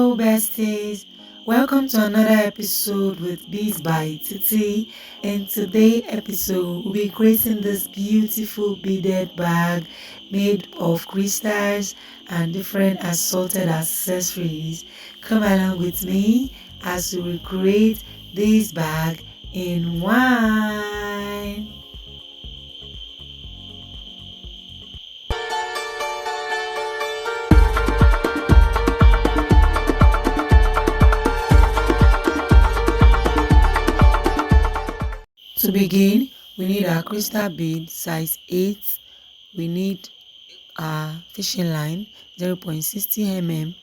Hello besties, welcome to another episode with Beads by Titi. In today's episode, we'll be creating this beautiful beaded bag made of crystals and different assorted accessories. Come along with me as we create this bag in one. To begin, we need our crystal bead size 8. We need our fishing line 0.60 mm.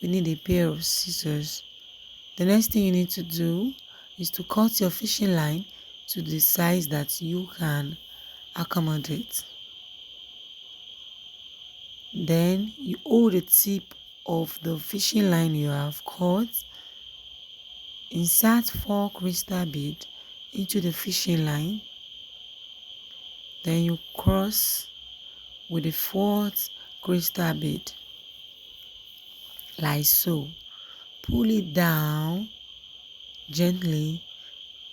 We need a pair of scissors. The next thing you need to do is to cut your fishing line to the size that you can accommodate. Then you hold the tip of the fishing line you have cut. Insert 4 crystal beads into the fishing line. Then you cross with the 4th crystal bead like so. Pull it down gently.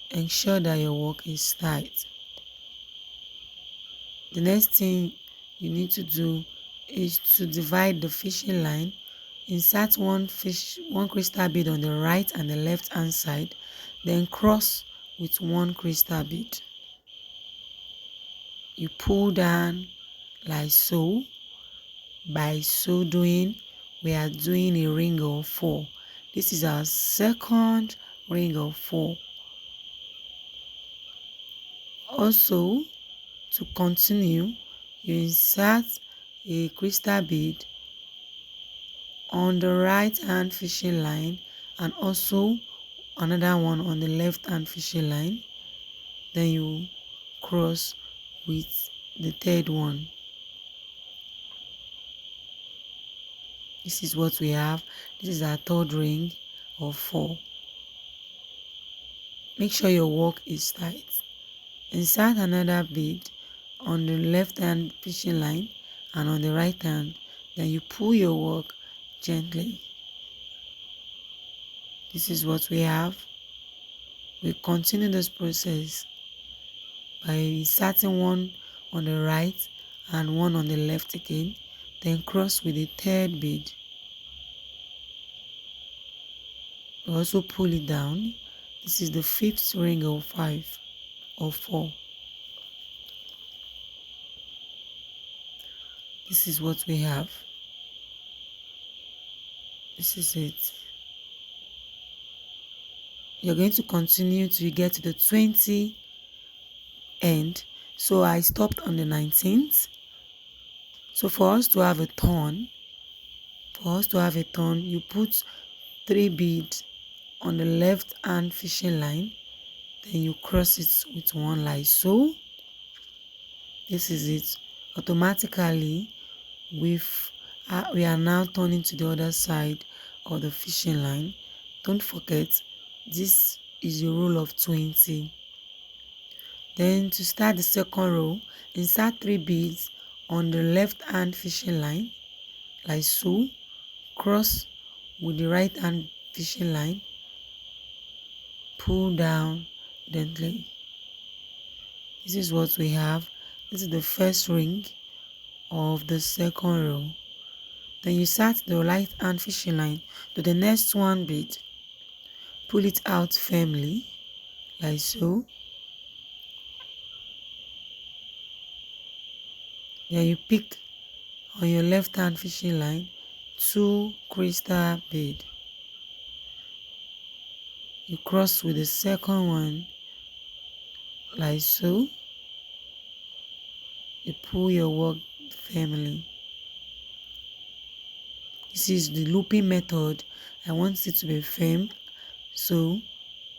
Ensure that your work is tight. The next thing you need to do is to divide the fishing line. Insert one crystal bead on the right and the left hand side, then cross with 1 crystal bead. You pull down like so. By so doing, we are doing a ring of 4. This is our second ring of 4. Also, to continue, you insert a crystal bead on the right hand fishing line and also another one on the left hand fishing line. Then you cross with the 3rd one. This is what we have. This is our 3rd ring of 4. Make sure your work is tight. Insert another bead on the left hand fishing line and on the right hand. Then you pull your work gently. This is what we have. We continue this process by inserting one on the right and one on the left again. Then cross with the 3rd bead. We also pull it down. This is the 5th ring of 5 or 4. This is what we have. This is it. You're going to continue till you get to the 20 end. So I stopped on the 19th. So for us to have a turn, you put 3 beads on the left hand fishing line. Then you cross it with 1 like so. This is it. Automatically, we are now turning to the other side of the fishing line. Don't forget, this is your rule of 20. Then to start the 2nd row, insert 3 beads on the left hand fishing line like so. Cross with the right hand fishing line. Pull down gently. This is what we have. This is the 1st ring of the 2nd row. Then you start the right hand fishing line to the next 1 bead. Pull it out firmly like so. Then you pick on your left hand fishing line 2 crystal bead. You cross with the 2nd one like so. You pull your work firmly. This is the looping method. I want it to be firm, so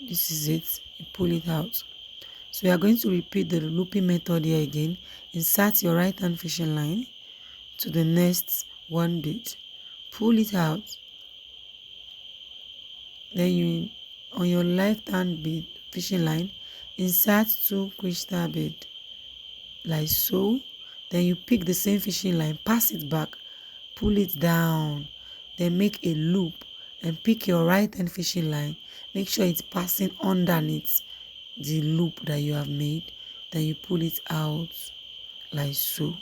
this is it. You pull it out. So we are going to repeat the looping method here again. Insert your right hand fishing line to the next 1 bead. Pull it out. Then you, on your left hand bead fishing line, insert 2 crystal bead like so. Then you pick the same fishing line, pass it back, pull it down, then make a loop and pick your right hand fishing line. Make sure it's passing underneath the loop that you have made. Then you pull it out like so.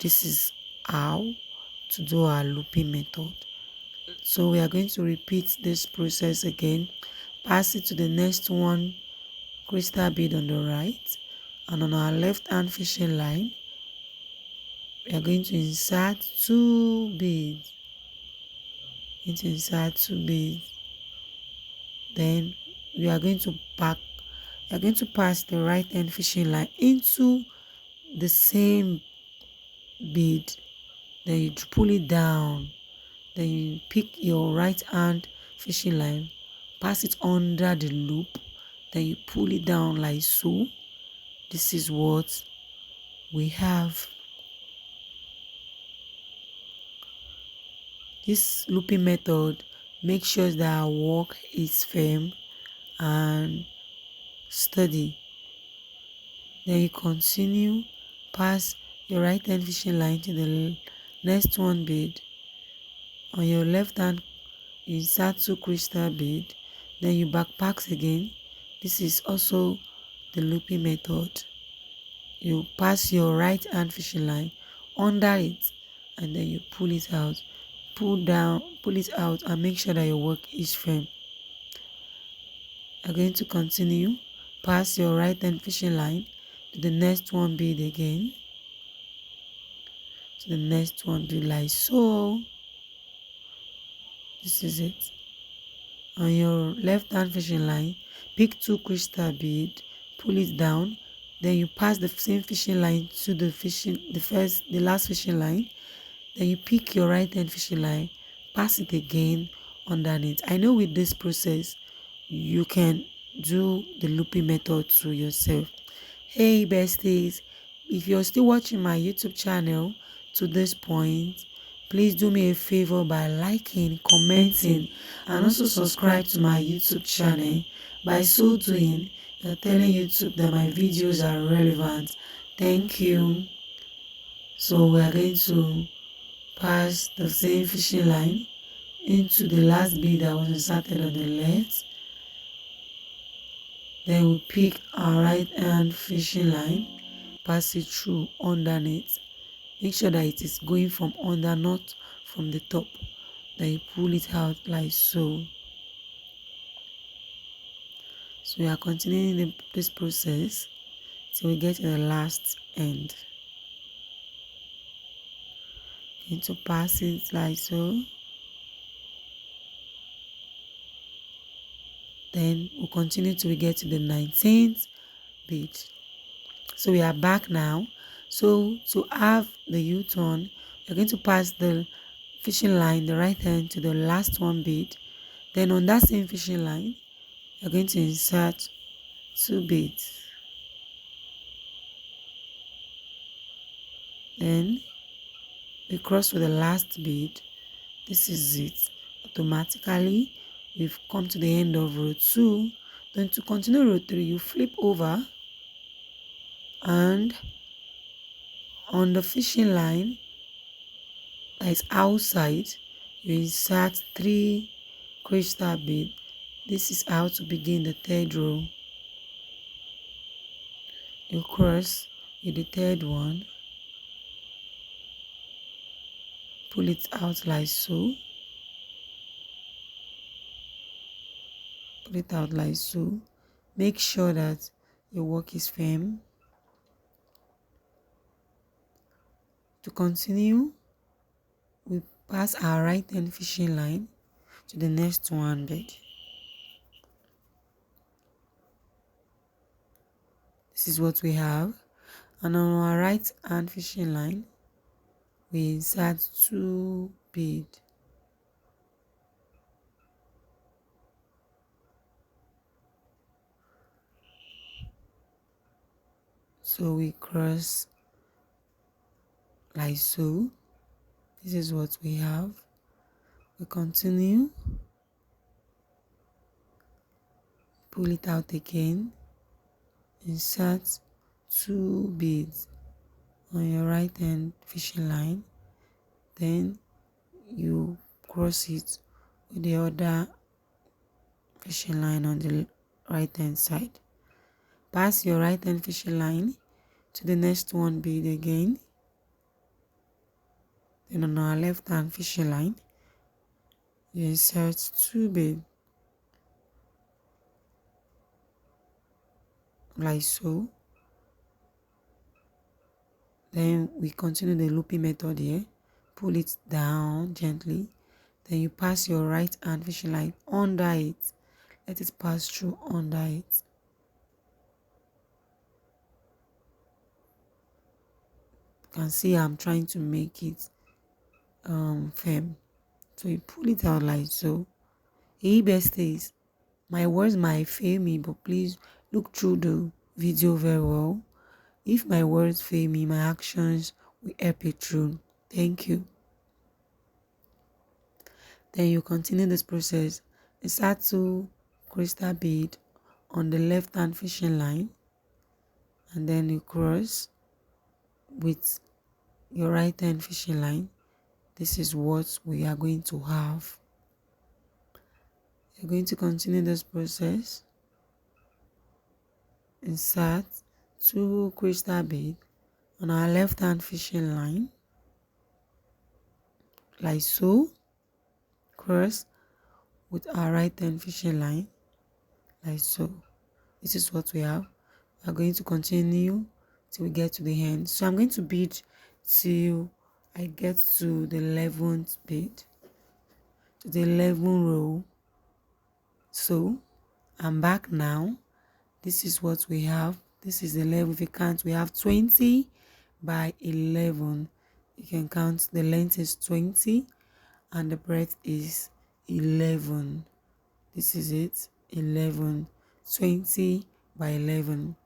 This is how to do our looping method. So we are going to repeat this process again. Pass it to the next one crystal bead on the right, and on our left hand fishing line we are going to insert 2 beads. Then we are going to pass the right hand fishing line into the same bead. Then you pull it down. Then you pick your right hand fishing line, pass it under the loop, then you pull it down like so. This is what we have. This looping method makes sure that our work is firm and steady. Then you continue, pass your right hand fishing line to the next one bead. On your left hand you insert 2 crystal bead, then you backpack again. This is also the looping method. You pass your right hand fishing line under it, and then you pull it out. Pull it out and make sure that your work is firm. You're going to continue, pass your right hand fishing line to the next one bead again, to the next one bead like so. This is it. On your left hand fishing line, pick 2 crystal bead, pull it down, then you pass the same fishing line to the last fishing line. Then you pick your right hand fishing line, pass it again underneath. I know with this process you can do the looping method to yourself. Hey besties, if you're still watching my YouTube channel to this point, please do me a favor by liking, commenting, and also subscribe to my YouTube channel. By so doing, you're telling YouTube that my videos are relevant. Thank you. So we are going to pass the same fishing line into the last bead that was inserted on the left. Then we pick our right hand fishing line, pass it through underneath. Make sure that it is going from under, not from the top. Then you pull it out like so. So we are continuing this process till we get to the last end. Going to pass it like so. Then we'll continue till we get to the 19th bead. So we are back now. So to have the U-turn, you're going to pass the fishing line, the right hand, to the last one bead. Then on that same fishing line, you're going to insert 2 beads. Then we cross with the last bead. This is it. Automatically, we've come to the end of row 2. Then to continue row 3, you flip over, and on the fishing line that is outside, you insert 3 crystal beads. This is how to begin the 3rd row. You cross with the 3rd one, pull it out like so, pull it out like so. Make sure that your work is firm. To continue, we pass our right hand fishing line to the next one bead. This is what we have, and on our right hand fishing line we insert 2 beads. So we cross like so. This is what we have. We continue, pull it out again, insert 2 beads on your right hand fishing line, then you cross it with the other fishing line on the right hand side. Pass your right hand fishing line to the next one bead again. Then on our left hand fishing line, you insert 2 beads like so. Then we continue the looping method here. Pull it down gently. Then you pass your right hand fishing line under it. Let it pass through under it. You can see I'm trying to make it firm. So you pull it out like so. Hey besties, my words might fail me, but please look through the video very well. If my words fail me, my actions will help it through. Thank you. Then you continue this process. Insert 2 crystal bead on the left hand fishing line, and then you cross with your right hand fishing line. This is what we are going to have. You're going to continue this process. Insert 2 crystal bead on our left hand fishing line like so. Cross with our right hand fishing line like so. This is what we have. We are going to continue till we get to the end. So I'm going to bead till I get to the 11th bead, to the 11th row. So I'm back now. This is what we have. This is the level. If you count, we have 20 by 11. You can count. The length is 20 and the breadth is 11. This is it. 11. 20 by 11.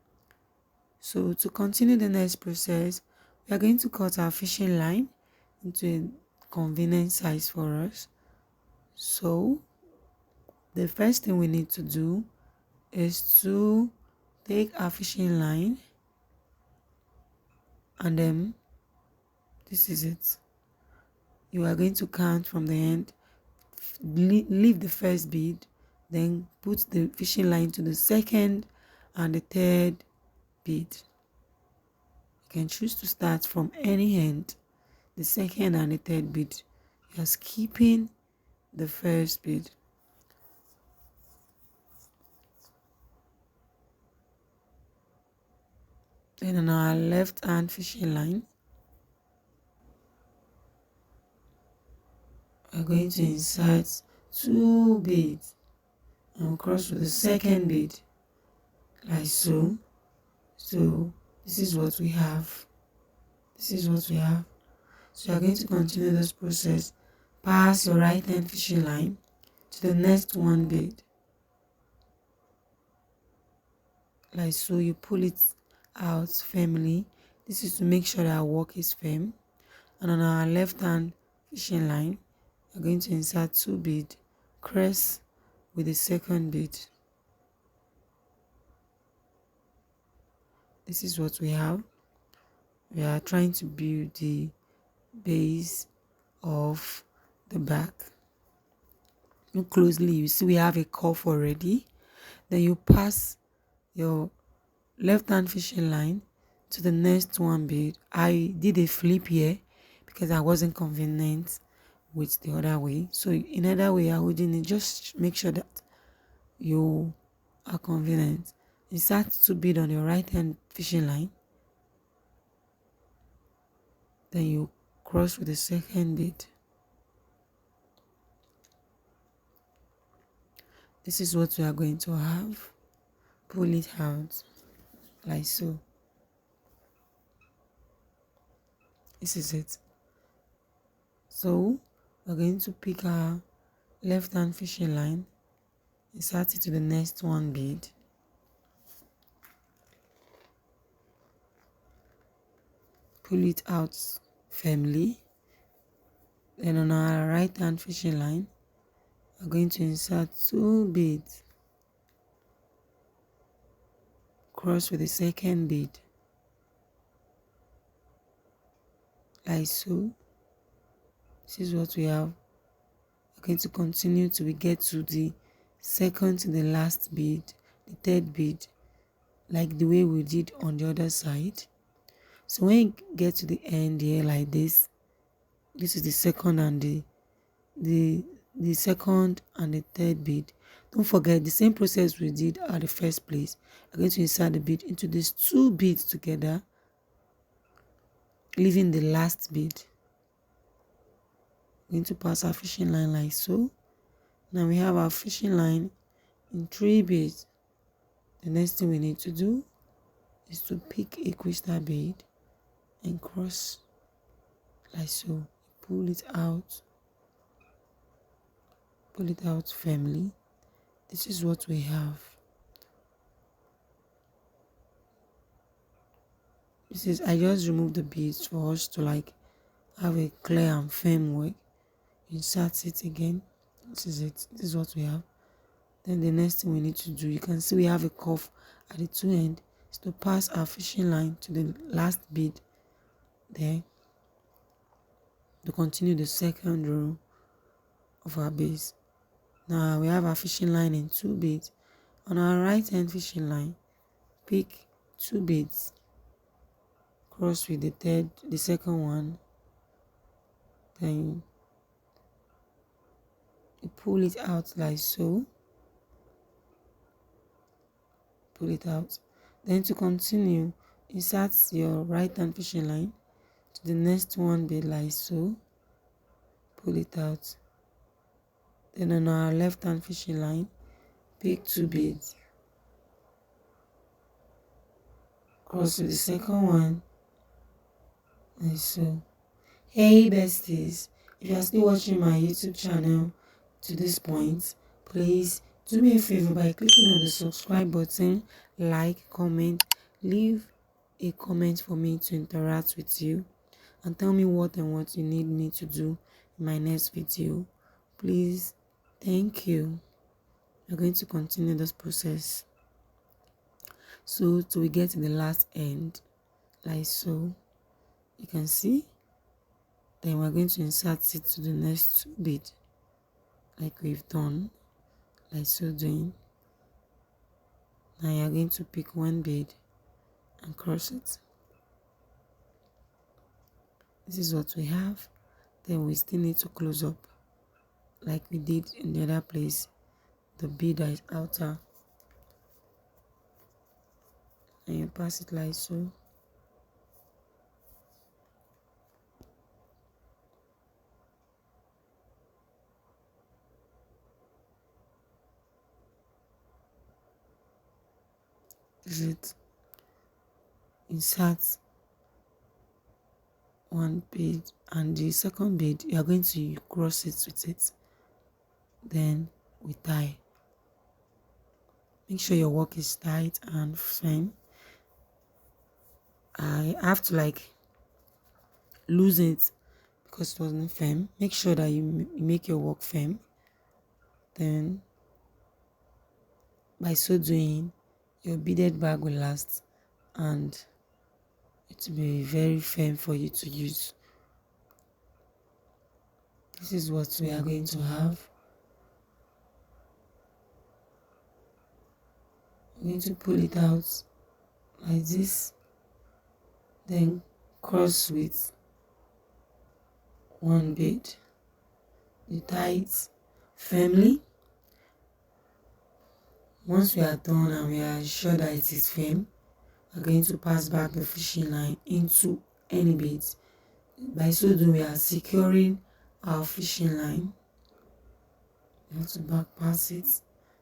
So to continue the next process, we are going to cut our fishing line into a convenient size for us. So the first thing we need to do is to take our fishing line, and then this is it. You are going to count from the end, leave the first bead, then put the fishing line to the second and the third bead. You can choose to start from any end, the second and the third bead. You are skipping the first bead. Then on our left hand fishing line, we're going to insert 2 beads and cross with the second bead like so. So this is what we have. This is what we have. So you're going to continue this process. Pass your right hand fishing line to the next 1 bead like so. You pull it out firmly. This is to make sure that our work is firm. And on our left hand fishing line, we're going to insert 2 beads, cross with the second bead. This is what we have. We are trying to build the base of the back. Look closely, you see we have a cuff already. Then you pass your left hand fishing line to the next 1 bead. I did a flip here because I wasn't convenient with the other way. So in other way, I wouldn't. Just make sure that you are convenient. Insert 2 bead on your right hand fishing line. Then you cross with the second bead. This is what we are going to have. Pull it out like so. This is it. So we're going to pick our left hand fishing line, insert it to the next 1 bead. Pull it out firmly. Then on our right hand fishing line, we're going to insert 2 beads. Cross with the second bead like so. This is what we have. You going to continue till we get to the second to the last bead, the third bead, like the way we did on the other side. So when you get to the end here like this is the second and the second and the third bead. Don't forget the same process we did at the first place. We're going to insert the bead into these two beads together, leaving the last bead. We're going to pass our fishing line like so. Now we have our fishing line in 3 beads. The next thing we need to do is to pick a crystal bead and cross like so. Pull it out firmly. This is what we have. I just removed the beads for us to like have a clear and firm work. Insert it again. This is it. This is what we have. Then the next thing we need to do, you can see we have a cuff at the two ends, is to pass our fishing line to the last bead there to continue the second row of our base. Now we have our fishing line in 2 beads. On our right hand fishing line, pick 2 beads, cross with the second one, then you pull it out like so. Pull it out. Then to continue, insert your right hand fishing line to the next one bead like so. Pull it out. Then on our left hand fishing line, pick 2 beads, cross with the second one like so. Hey besties, if you are still watching my YouTube channel to this point, please do me a favor by clicking on the subscribe button, like, comment, leave a comment for me to interact with you, and tell me what you need me to do in my next video. Please, thank you. We're going to continue this process. So till we get to the last end, like so, you can see. Then we're going to insert it to the next bead, like we've done, like so doing. Now you're going to pick 1 bead and cross it. This is what we have. Then we still need to close up, like we did in the other place, the bead that is outer. And you pass it like so. This is it. Insert 1 bead and the second bead you are going to cross it with it. Then we tie. Make sure your work is tight and firm. I have to like loosen it because it wasn't firm. Make sure that you make your work firm. Then by so doing, your beaded bag will last and it will be very firm for you to use. This is what we are going to have. I'm going to pull it out like this, then cross with 1 bead. You tie it firmly. Once we are done and we are sure that it is firm, we are going to pass back the fishing line into any beads. By so doing, we are securing our fishing line. We have to back pass it.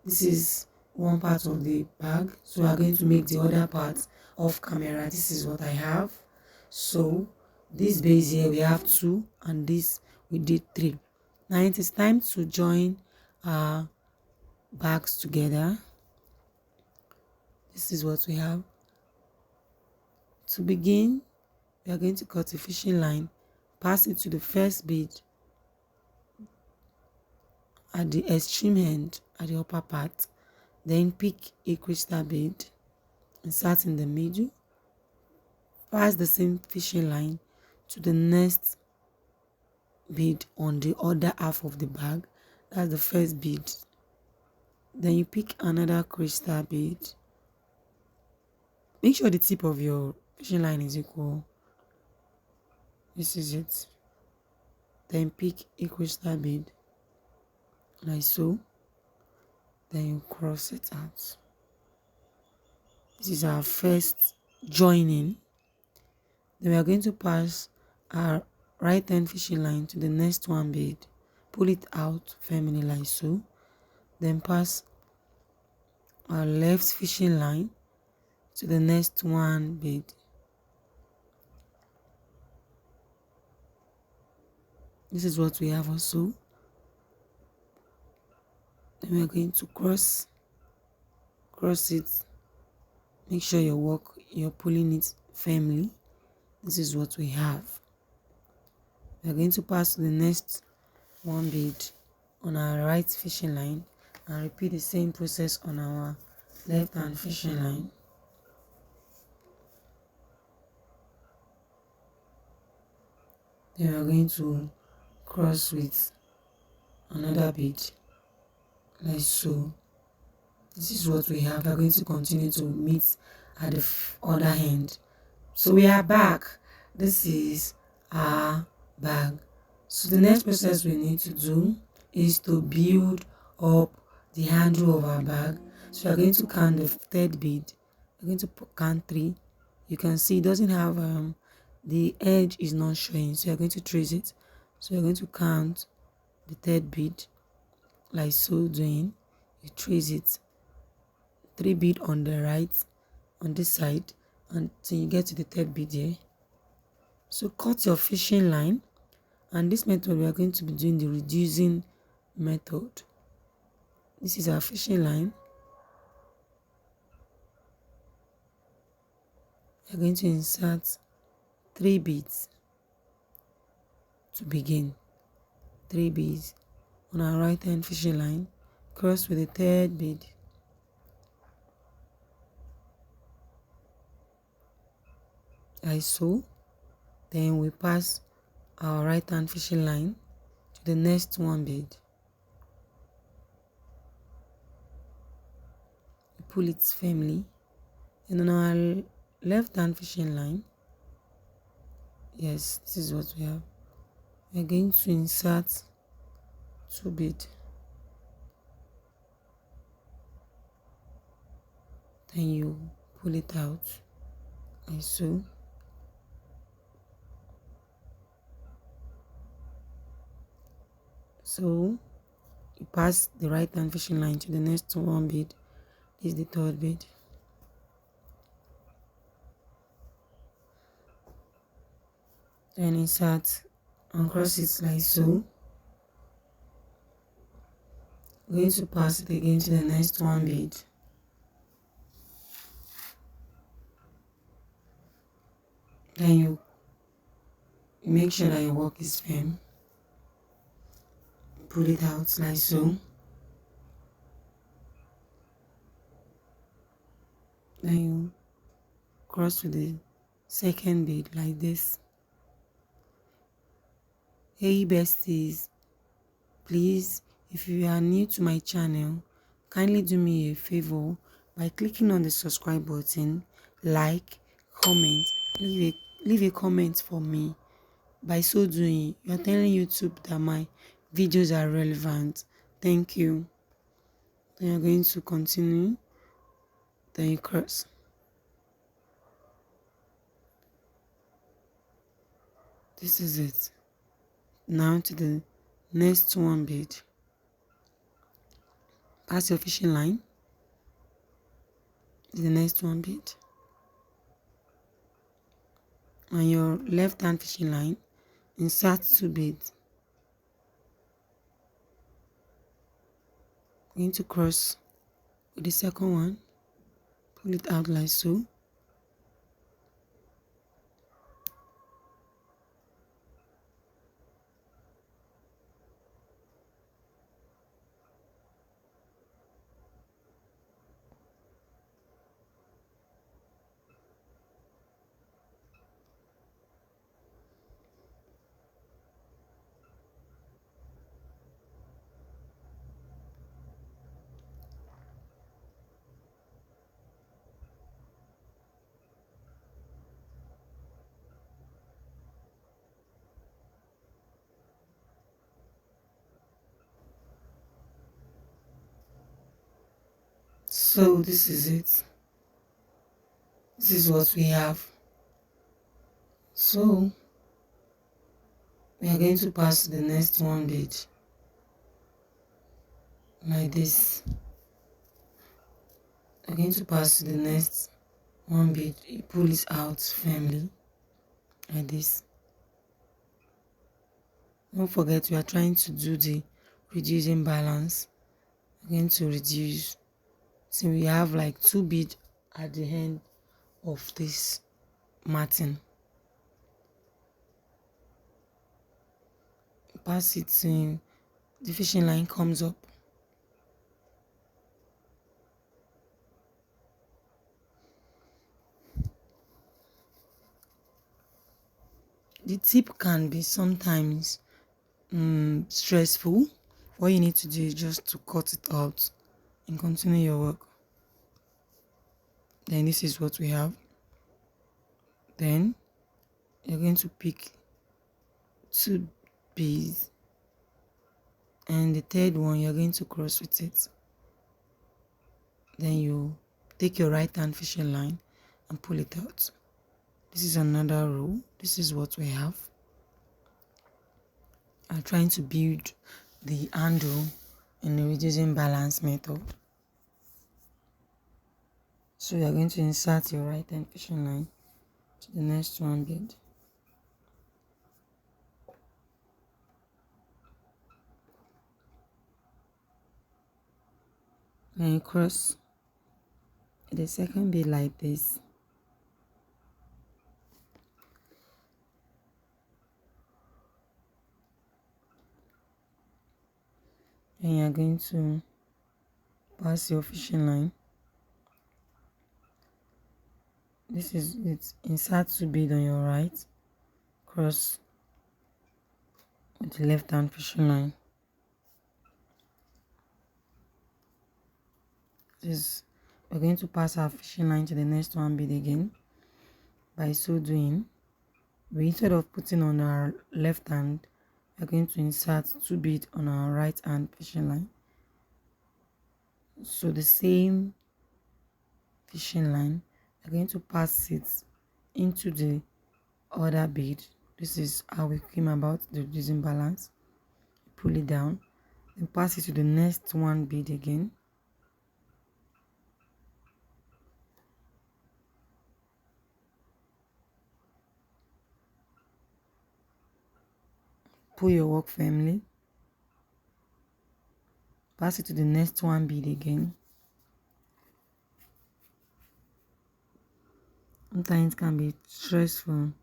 This is one part of the bag, so we are going to make the other part off camera. This is what I have. So this base here we have 2 and this we did 3. Now it is time to join our bags together. This is what we have. To begin, we are going to cut a fishing line, pass it to the first bead at the extreme end at the upper part, then pick a crystal bead, insert in the middle, pass the same fishing line to the next bead on the other half of the bag, That's the first bead. Then you pick another crystal bead. Make sure the tip of your fishing line is equal. This is it. Then pick a crystal bead like so. Then you cross it out. This is our first joining. Then we are going to pass our right hand fishing line to the next one bead. Pull it out firmly like so. Then pass our left fishing line to the next one bead. This is what we have also. Then we are going to cross it. Make sure you're pulling it firmly. This is what we have. We are going to pass to the next one bead on our right fishing line and repeat the same process on our left hand fishing line. Then we are going to cross with another bead like so. This is what we have. We are going to continue to meet at the other end. So we are back. This is our bag. So the next process we need to do is to build up the handle of our bag. So we are going to count the third bead. We're going to count 3. You can see it doesn't have the edge is not showing, so you're going to trace it. So you're going to count the third bead like so doing. You trace it, 3 bead on the right, on this side, until you get to the third bead here. So cut your fishing line, and this method we are going to be doing the reducing method. This is our fishing line. We are going to insert 3 beads to begin. 3 beads on our right hand fishing line, cross with the third bead. Like so. Then we pass our right hand fishing line to the next one bead. We pull it firmly. And on our left hand fishing line, yes, this is what we have. We're going to insert 2 beads. Then you pull it out like so. So you pass the right hand fishing line to the next one bead. This is the third bead. Then insert and cross it like so. We're going to pass it again to the next one bead. Then you make sure that your work is firm. Pull it out like so. Then you cross with the second bead like this. Hey besties, please, if you are new to my channel, kindly do me a favor by clicking on the subscribe button, like, comment, leave a comment for me. By so doing, you are telling YouTube that my videos are relevant. Thank you. Then you're going to continue. Then you cross. This is it. Now to the next one bead. Pass your fishing line. The next one bead. On your left hand fishing line, insert 2 beads. Going to cross with the second one. Pull it out like so. So this is it. This is what we have. So we are going to pass to the next one bead like this. We're going to pass to the next one bead. You pull it out firmly like this. Don't forget we are trying to do the reducing balance. We're going to reduce. So we have like 2 beads at the end of this matting. Pass it in, the fishing line comes up. The tip can be sometimes stressful. What you need to do is just to cut it out and continue your work. Then this is what we have. Then you're going to pick 2 beads, and the third one you're going to cross with it. Then you take your right hand fishing line and pull it out. This is another row. This is what we have. I'm trying to build the handle in the reducing balance method. So you're going to insert your right hand fishing line to the next one bead. Then you cross the second bead like this. Then you're going to pass your fishing line. This is it. Insert 2 bead on your right, cross with the left hand fishing line. We're going to pass our fishing line to the next one bead again. By so doing, instead of putting on our left hand, we're going to insert 2 beads on our right hand fishing line. So the same fishing line, we're going to pass it into the other bead. This is how we came about the reducing balance. Pull it down, then pass it to the next one bead again. Pull your work firmly. Pass it to the next one bead again. Sometimes it can be stressful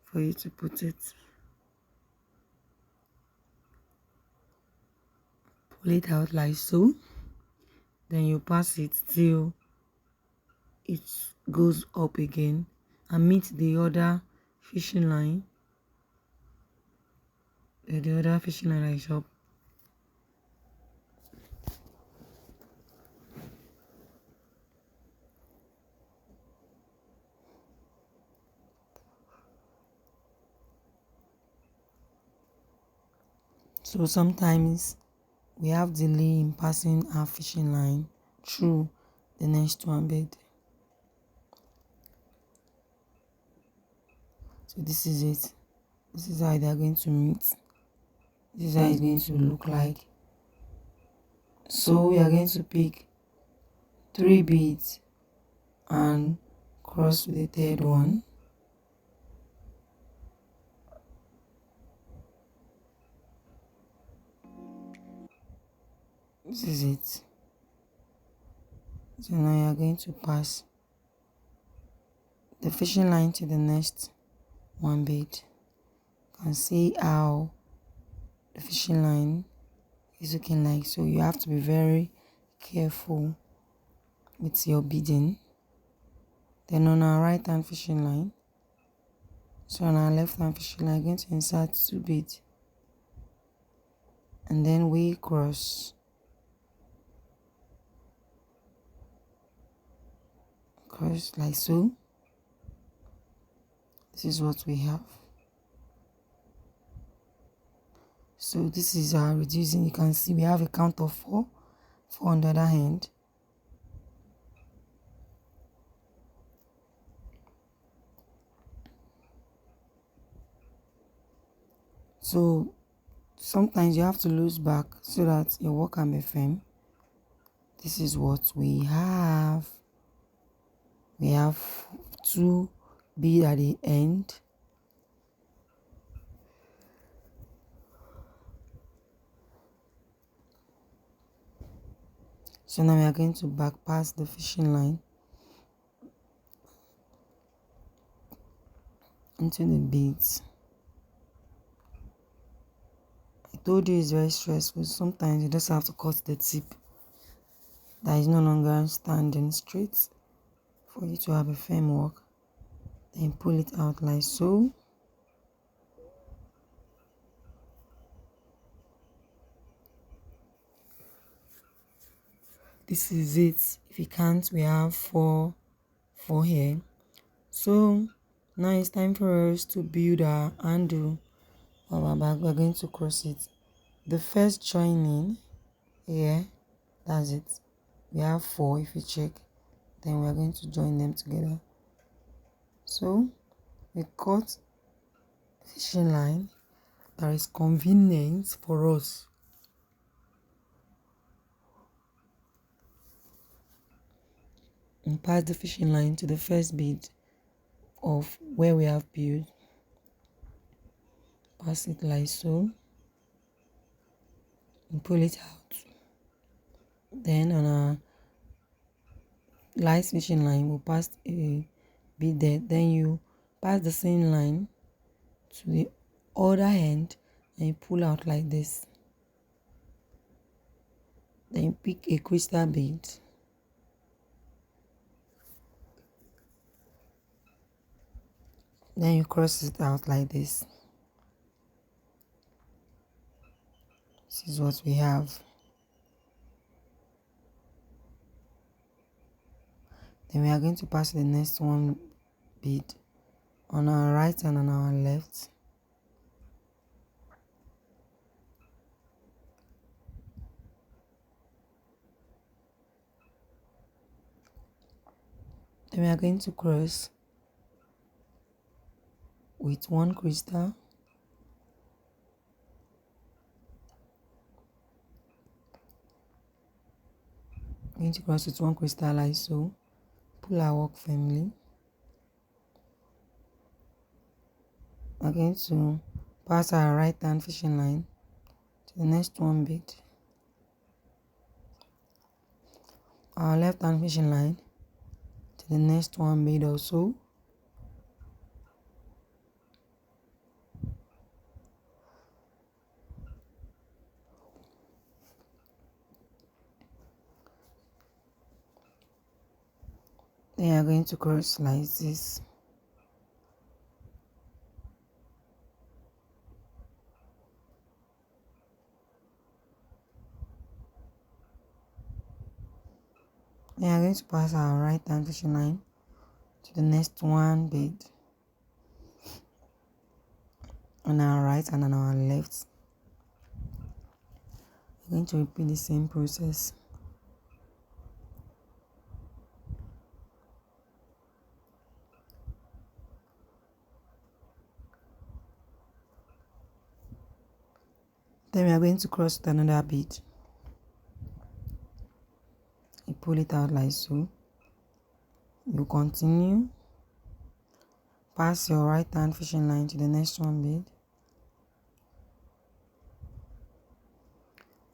for you to put it. Pull it out like so. Then you pass it till it goes up again and meet the other fishing line. The other fishing line is up. So sometimes we have delay in passing our fishing line through the next one bead. So this is it. This is how they are going to meet. This is how it's going to look like. So we are going to pick 3 beads and cross with the third one. This is it. So now you are going to pass the fishing line to the next one bead. You can see how the fishing line is looking like. So you have to be very careful with your beading. Then on our right hand fishing line, so on our left hand fishing line, I'm going to insert 2 beads, and then we cross like so. This is what we have. So this is our reducing. You can see we have a count of 4 on the other hand. So sometimes you have to lose back so that your work can be firm. This is what we have. We have 2 beads at the end. So now we are going to back past the fishing line into the beads. I told you it's very stressful. Sometimes you just have to cut the tip that is no longer standing straight for you to have a firm work. Then pull it out like so. This is it. If you can't, we have four here. So now it's time for us to build our handle of our bag. We're going to cross it. The first joining here, that's it. We have 4 if you check. Then we are going to join them together. So we cut fishing line that is convenient for us. And pass the fishing line to the first bead of where we have built. Pass it like so and pull it out. Then on our light fishing line we'll pass a beaded. Then you pass the same line to the other end and you pull out like this. Then you pick a crystal bead. Then you cross it out like this. This is what we have. Then we are going to pass the next one bead on our right and on our left. Then we are going to cross with 1 crystal. Going to cross with 1 crystal like so. Pull our work firmly. We're going to pass our right hand fishing line to the next one bead. Our left hand fishing line to the next one bead also. Then you are going to cross like this. Then you are going to pass our right hand fishing line to the next one bead on our right and on our left. We're going to repeat the same process. Then we are going to cross with another bead. You pull it out like so. You continue. Pass your right hand fishing line to the next one bead.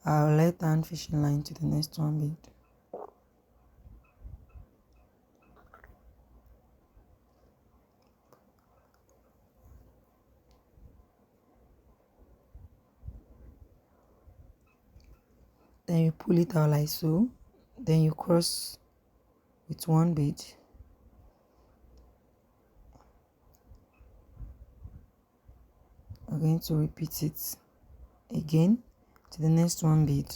Our left hand fishing line to the next one bead. Then you pull it out like so. Then you cross with 1 bead. We're going to repeat it again to the next one bead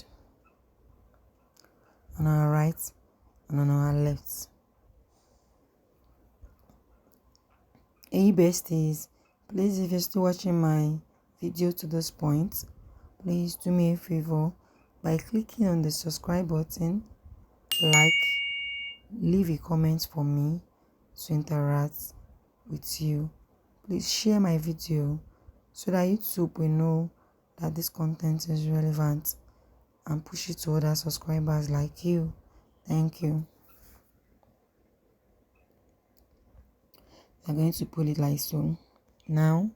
on our right and on our left. Hey besties, please, if you're still watching my video to this point, please do me a favor by clicking on the subscribe button, leave a comment for me to interact with you. Please share my video so that YouTube will know that this content is relevant and push it to other subscribers like you. Thank you. I'm going to pull it like so. Now,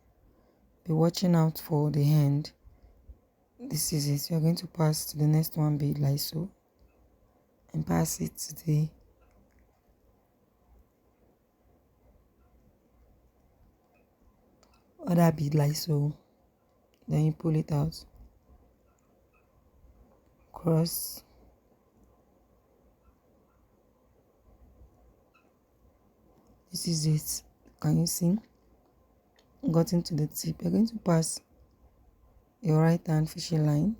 be watching out for the hand. This is it. You're going to pass to the next one bead like so, and pass it to the other bead like so. Then you pull it out, cross, this is it. Can you see? Got into the tip. You're going to pass your right hand fishing line,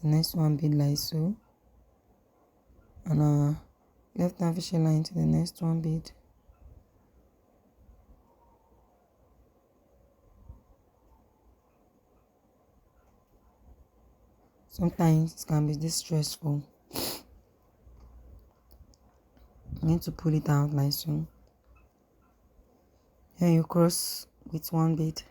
the next one bead like so, and left hand fishing line to the next one bead. Sometimes it can be this stressful. You need to pull it out like so. Here you cross with one bead.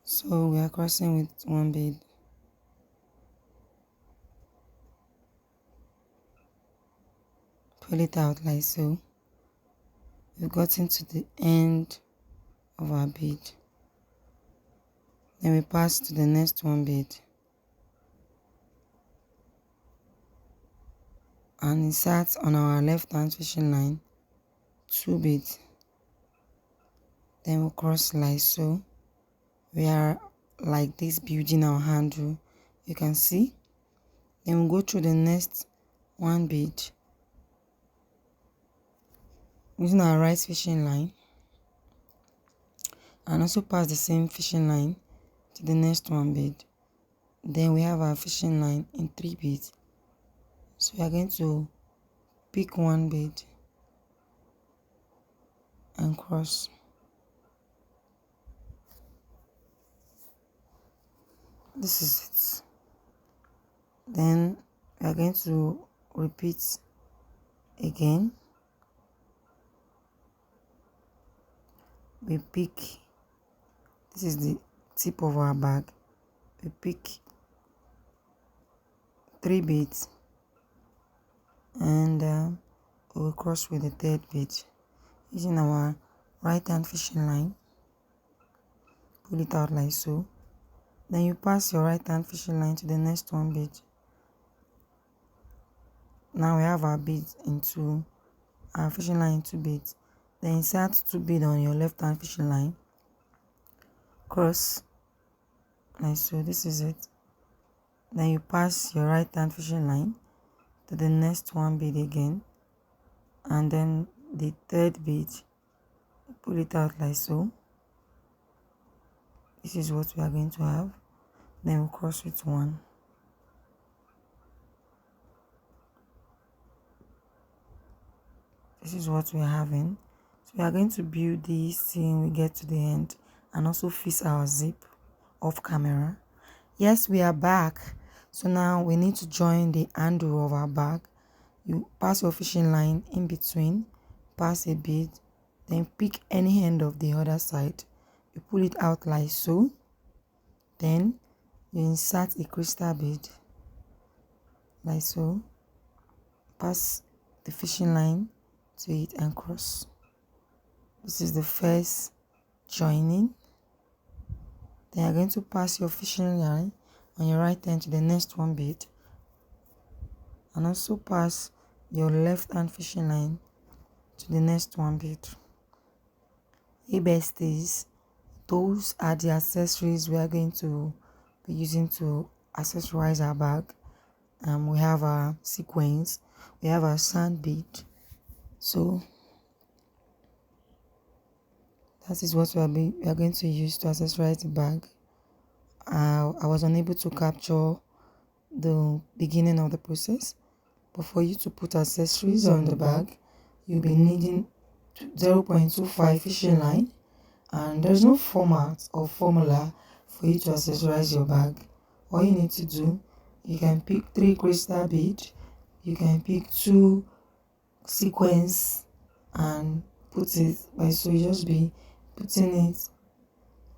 So we are crossing with one bead. Pull it out like so. We've gotten to the end of our bead. Then we pass to the next one bead and insert on our left hand fishing line 2 beads. Then we'll cross like so. We are like this building our handle, you can see. Then we'll go through the next one bead using our right fishing line and also pass the same fishing line to the next one bead. Then we have our fishing line in 3 beads. So we are going to pick one bead and cross. This is it. Then we are going to repeat again. We pick, this is the tip of our bag. We pick 3 beads and we'll cross with the 3rd bead using our right hand fishing line. Pull it out like so. Then you pass your right hand fishing line to the next one bead. Now we have our beads into our fishing line in 2 beads. Then insert 2 beads on your left hand fishing line. Cross like so. This is it. Then you pass your right hand fishing line to the next one bead again, and then the 3rd bead, pull it out like so. This is what we are going to have. Then we'll cross with 1. This is what we are having. So we are going to build this till we get to the end and also fix our zip off camera. Yes, we are back. So now we need to join the handle of our bag. You pass your fishing line in between, pass a bead, then pick any end of the other side. You pull it out like so. Then you insert a crystal bead like so. Pass the fishing line to it and cross. This is the first joining. Then you're going to pass your fishing line on your right hand to the next one bead and also pass your left hand fishing line to the next one bead. Hey besties, those are the accessories we are going to be using to accessorize our bag. We have our sequins, we have our sand bead. So that is what we are going to use to accessorize the bag. I was unable to capture the beginning of the process, But for you to put accessories on the bag, you'll be needing 0.25 fishing line, and there's no format or formula for you to accessorize your bag. All you need to do, you can pick 3 crystal beads, you can pick 2 sequins and put it by, so you just be putting it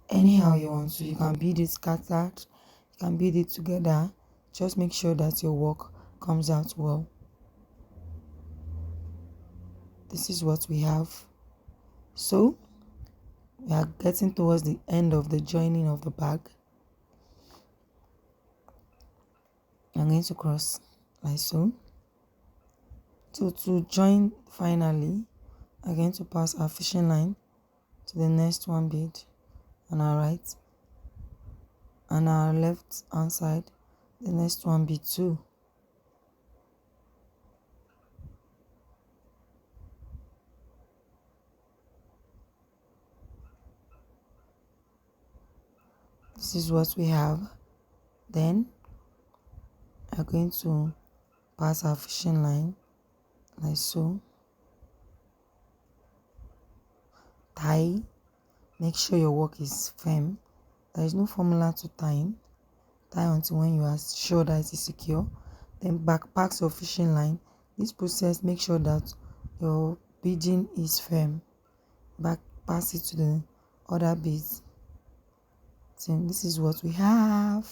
anyhow you want to. You can bead it scattered, you can bead it together. Just make sure that your work comes out well. This is what we have. So we are getting towards the end of the joining of the bag. I'm going to cross like so. So to join finally, I'm going to pass our fishing line to the next one bead on our right, and our left hand side, the next one bead too. This is what we have. Then I'm going to pass our fishing line like so. Tie. Make sure your work is firm. There is no formula to time. Tie until when you are sure that it is secure. Then backpack your fishing line. This process, make sure that your beading is firm. Back pass it to the other beads. So this is what we have.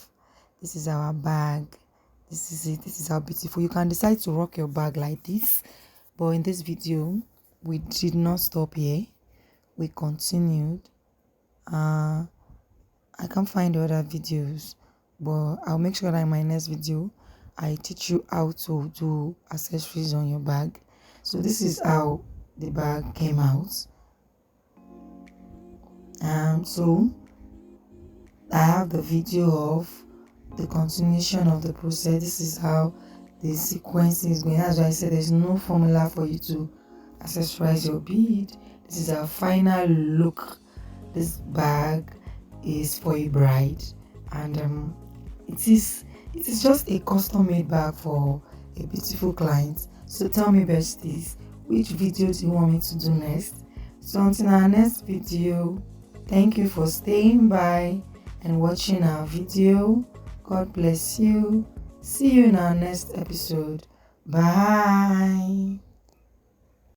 This is our bag. This is it. This is how beautiful. You can decide to rock your bag like this, but in this video we did not stop here. We continued. I can't find the other videos, but I'll make sure that in my next video I teach you how to do accessories on your bag. So this is how the bag came out. So I have the video of the continuation of the process. This is how the sequence is going. That's why I said there's no formula for you to accessorize your bead. This is our final look. This bag is for a bride, and it is just a custom made bag for a beautiful client. So tell me, besties, which video do you want me to do next? So until our next video, thank you for staying by and watching our video. God bless you. See you in our next episode. Bye.